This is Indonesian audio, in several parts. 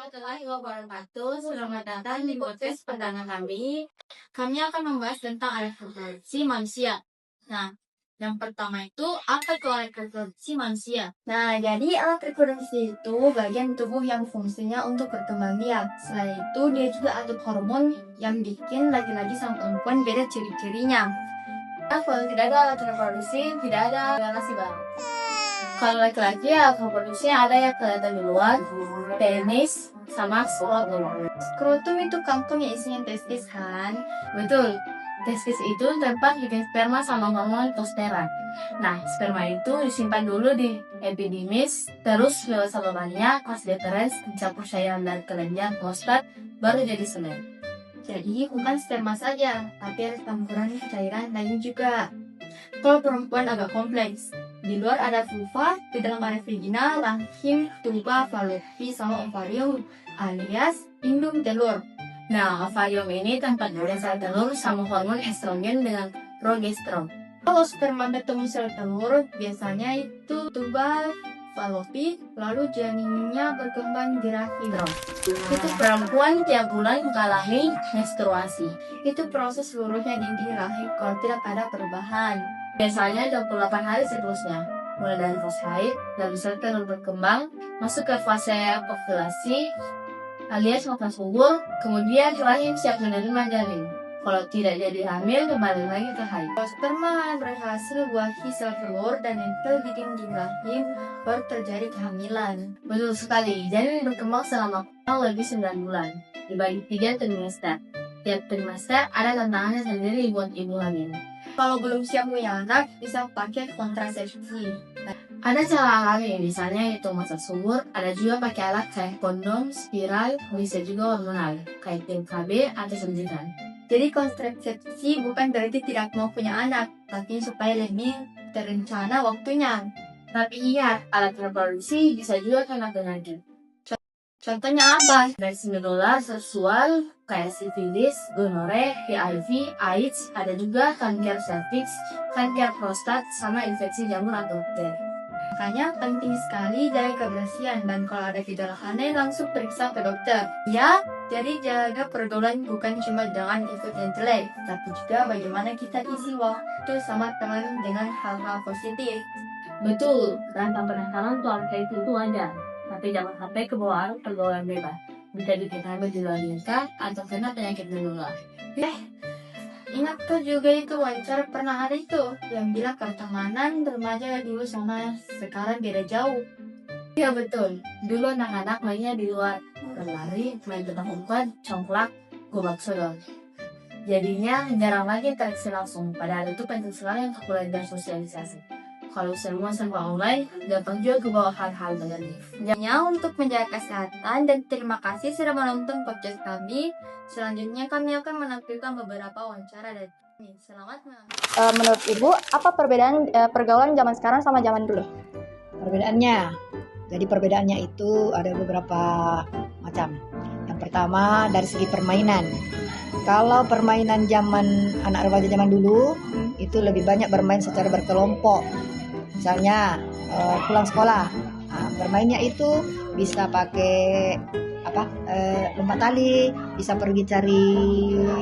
warahmatullahi wabarakatuh. Selamat datang di podcast perdana kami. Kami akan membahas tentang alat reproduksi manusia. Nah, yang pertama itu apa itu alat reproduksi manusia? Nah, jadi alat reproduksi itu bagian tubuh yang fungsinya untuk berkembang biak. Selain itu, dia juga ada hormon yang bikin laki-laki sama perempuan beda ciri-cirinya. Nah, kalau tidak ada alat reproduksi, tidak ada relasi baru. Kalau laki-laki alat reproduksi ada yang kelihatan di luar, penis, sama skrotum. Skrotum itu kantong yang isinya testis kan? Betul, testis itu tempat bikin sperma sama hormon testosteron. Nah, sperma itu disimpan dulu di epidimis, terus lewat salurannya, vas deferens, mencampur cairan dan kelenjar prostat, baru jadi semen. Jadi bukan sperma saja, tapi ada campuran cairan lainnya juga. Kalau perempuan agak kompleks. Di luar ada vulva, di dalam ada vagina, rahim, tuba, fallopi, sama ovarium, alias indung telur. Nah, ovarium ini tempat dari sel telur sama hormon estrogen dengan progesteron. Kalau sperma bertemu sel telur, biasanya itu tuba, fallopi, lalu janinnya berkembang di rahim. Itu perempuan tiap bulan mengalami menstruasi. Itu proses seluruhnya di rahim kalau tidak ada perubahan. Biasanya 28 hari siklusnya, mulai dari fase haid, lalu sel telur berkembang, masuk ke fase ovulasi, alias makan subur, kemudian rahim siap menerima janin. Kalau tidak jadi hamil, kembali lagi ke haid. Kalau sperma berhasil buahi sel telur dan nempel di dinding rahim, baru terjadi kehamilan. Betul sekali, janin berkembang selama kurang lebih 9 bulan, dibagi 3 trimester. Tiap trimester ada tantangannya sendiri buat ibu hamil. Kalau belum siap punya anak, bisa pakai kontrasepsi. Ada cara alami, misalnya itu masa subur, ada juga pakai alat kayak kondom, spiral, bisa juga hormonal, kayak pil KB atau suntikan. Jadi kontrasepsi bukan berarti tidak mau punya anak, tapi supaya lebih terencana waktunya. Tapi ingat, alat reproduksi bisa juga kena penyakit. Contohnya apa? Infeksi menular seksual kayak sifilis, gonore, HIV, AIDS, ada juga kanker serviks, kanker prostat, sama infeksi jamur atau bakteri. Makanya penting sekali jaga kebersihan dan kalau ada gejala aneh langsung periksa ke dokter. Ya, jadi jaga pergaulan bukan cuma dengan ikut yang jelek, tapi juga bagaimana kita isi waktu sama teman dengan hal-hal positif. Betul, rasa penasaran soal kayak itu wajar. Tapi jangan sampai kebawa arus pergaulan bebas. Bisa bikin hamil di luar nikah atau kena penyakit menular. Ingat tuh juga itu wawancara pernah ada itu yang bilang pertemanan remaja dulu sama sekarang beda jauh. Iya betul, dulu anak-anak mainnya di luar, berlari, main petak umpet, congklak, gobak sodor. Jadinya jarang lagi interaksi langsung, padahal itu penting sekali untuk belajar sosialisasi. Kalau semua serba online, gampang juga kebawa hal-hal negatif. Hanya untuk menjaga kesehatan dan terima kasih sudah menonton podcast kami. Selanjutnya kami akan menampilkan beberapa wawancara dari ini. Selamat menonton. Menurut Ibu, apa perbedaan pergaulan zaman sekarang sama zaman dulu? Perbedaannya itu ada beberapa macam. Yang pertama dari segi permainan. Kalau permainan zaman anak remaja zaman dulu itu lebih banyak bermain secara berkelompok. Misalnya pulang sekolah, bermainnya itu bisa pakai lompat tali, bisa pergi cari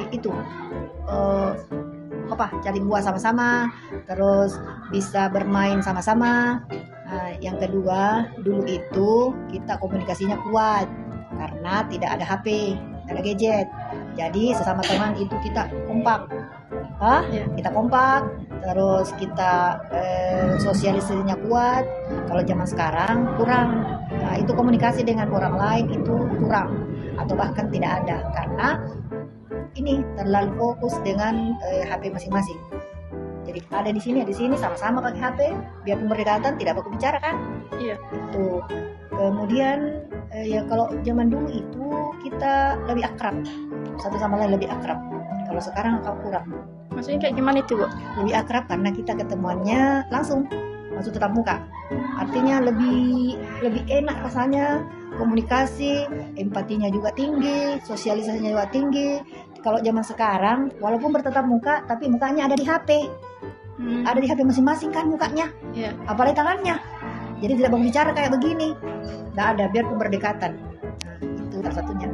itu cari buah sama-sama, terus bisa bermain sama-sama. Yang kedua, dulu itu kita komunikasinya kuat karena tidak ada HP, tidak ada gadget. Jadi sesama teman itu kita kompak. Kita kompak, terus kita sosialisasinya kuat. Kalau zaman sekarang kurang. Nah, itu komunikasi dengan orang lain itu kurang atau bahkan tidak ada karena ini terlalu fokus dengan HP masing-masing. Jadi ada di sini sama-sama pakai HP, biarpun berdekatan tidak baku bicara kan? Iya. Itu. Kemudian kalau zaman dulu itu kita lebih akrab, satu sama lain lebih akrab. Kalau sekarang kurang. Maksudnya kayak gimana itu, Bu? Lebih akrab karena kita ketemuannya langsung tatap muka. Artinya lebih enak rasanya, komunikasi, empatinya juga tinggi, sosialisasinya juga tinggi. Kalau zaman sekarang, walaupun bertatap muka, tapi mukanya ada di HP. Ada di HP masing-masing kan mukanya. Iya. Apalagi tangannya. Jadi tidak mau bicara kayak begini. Tidak ada, biarpun berdekatan. Nah, itu salah satunya.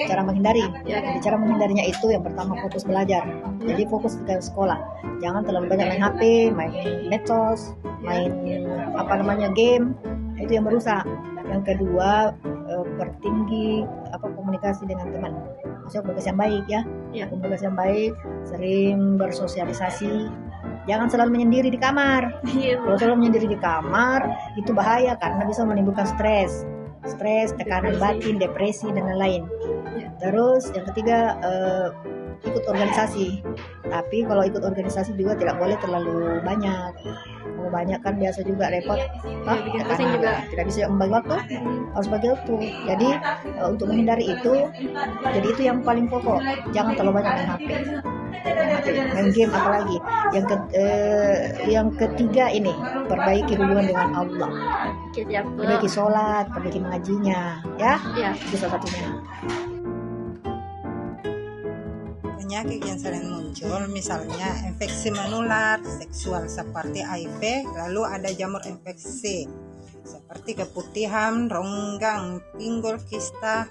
Cara menghindari. Jadi cara menghindarinya itu yang pertama fokus belajar. Jadi fokus ke sekolah. Jangan terlalu banyak main HP, main medsos, main game. Itu yang merusak. Yang kedua, pertinggi komunikasi dengan teman. Maksudnya komunikasi yang baik ya. Komunikasi yang baik, sering bersosialisasi. Jangan selalu menyendiri di kamar. Kalau selalu menyendiri di kamar itu bahaya karena bisa menimbulkan stres, tekanan batin, depresi dan lain-lain. Terus yang ketiga, ikut organisasi. Tapi kalau ikut organisasi juga tidak boleh terlalu banyak. Kalau banyak kan biasa juga repot. Tidak bisa membagi waktu, harus bagi waktu. Jadi untuk menghindari itu, jadi itu yang paling pokok. Jangan terlalu banyak main HP, main game apalagi. Yang ketiga ini, perbaiki hubungan dengan Allah. Perbaiki sholat, perbaiki mengajinya, ya. Itu salah satunya. Penyakit yang sering muncul misalnya infeksi menular seksual seperti HIV, lalu ada jamur infeksi seperti keputihan, ronggang, pinggul, kista,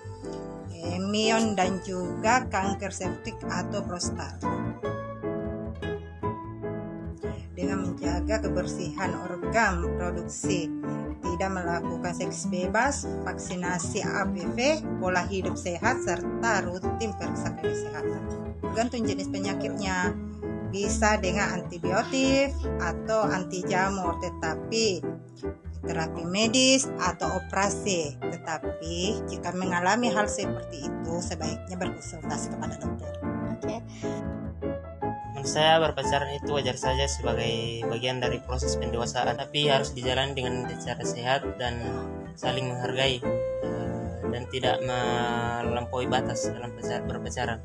emion, dan juga kanker septik atau prostat. Dengan menjaga kebersihan organ produksi, tidak melakukan seks bebas, vaksinasi HPV, pola hidup sehat, serta rutin periksa kesehatan. Tergantung jenis penyakitnya, bisa dengan antibiotik atau anti jamur, tetapi terapi medis atau operasi. Tetapi jika mengalami hal seperti itu, sebaiknya berkonsultasi kepada dokter. Menurut saya berpacaran itu wajar saja sebagai bagian dari proses pendewasaan, tapi harus dijalani dengan cara sehat dan saling menghargai dan tidak melampaui batas dalam berpacaran.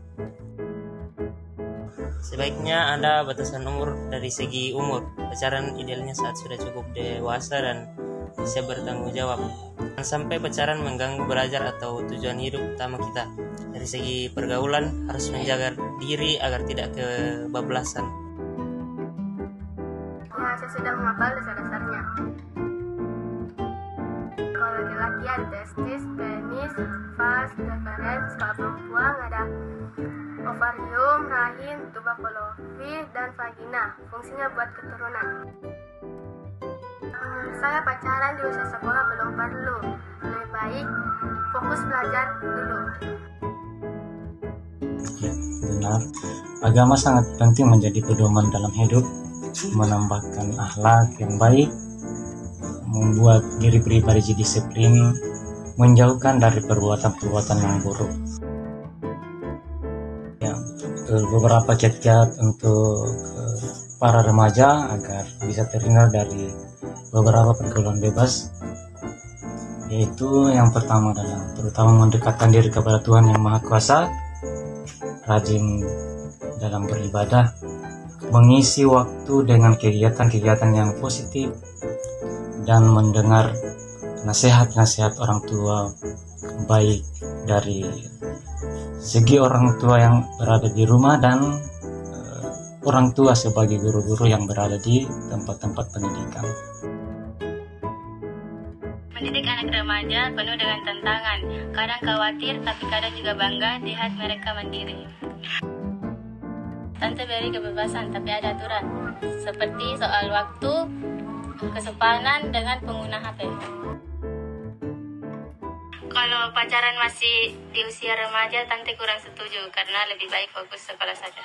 Sebaiknya ada batasan umur dari segi umur. Pacaran idealnya saat sudah cukup dewasa dan bisa bertanggung jawab. Jangan sampai pacaran mengganggu belajar atau tujuan hidup utama kita. Dari segi pergaulan harus menjaga diri agar tidak kebablasan. Saya sudah menghafal dasar-dasarnya. Kalau laki-laki ada testis, penis, vas, referens. Kalau perempuan ada ovarium, rahim, tuba fallopi, dan vagina. Fungsinya buat keturunan. Menurut saya pacaran di usia sekolah belum perlu. Lebih baik fokus belajar dulu. Benar, agama sangat penting menjadi pedoman dalam hidup, menambahkan akhlak yang baik, membuat diri pribadi disiplin, menjauhkan dari perbuatan-perbuatan yang buruk. Beberapa kiat-kiat untuk para remaja agar bisa terhindar dari beberapa pergaulan bebas, yaitu yang pertama adalah terutama mendekatkan diri kepada Tuhan Yang Maha Kuasa, rajin dalam beribadah, mengisi waktu dengan kegiatan-kegiatan yang positif, dan mendengar nasihat-nasihat orang tua baik dari segi orang tua yang berada di rumah dan orang tua sebagai guru-guru yang berada di tempat-tempat pendidikan. Mendidik anak remaja penuh dengan tantangan, kadang khawatir tapi kadang juga bangga lihat mereka mandiri. Tante beri kebebasan tapi ada aturan, seperti soal waktu, kesepanan dengan pengguna HP. Kalau pacaran masih di usia remaja, Tante kurang setuju karena lebih baik fokus sekolah saja.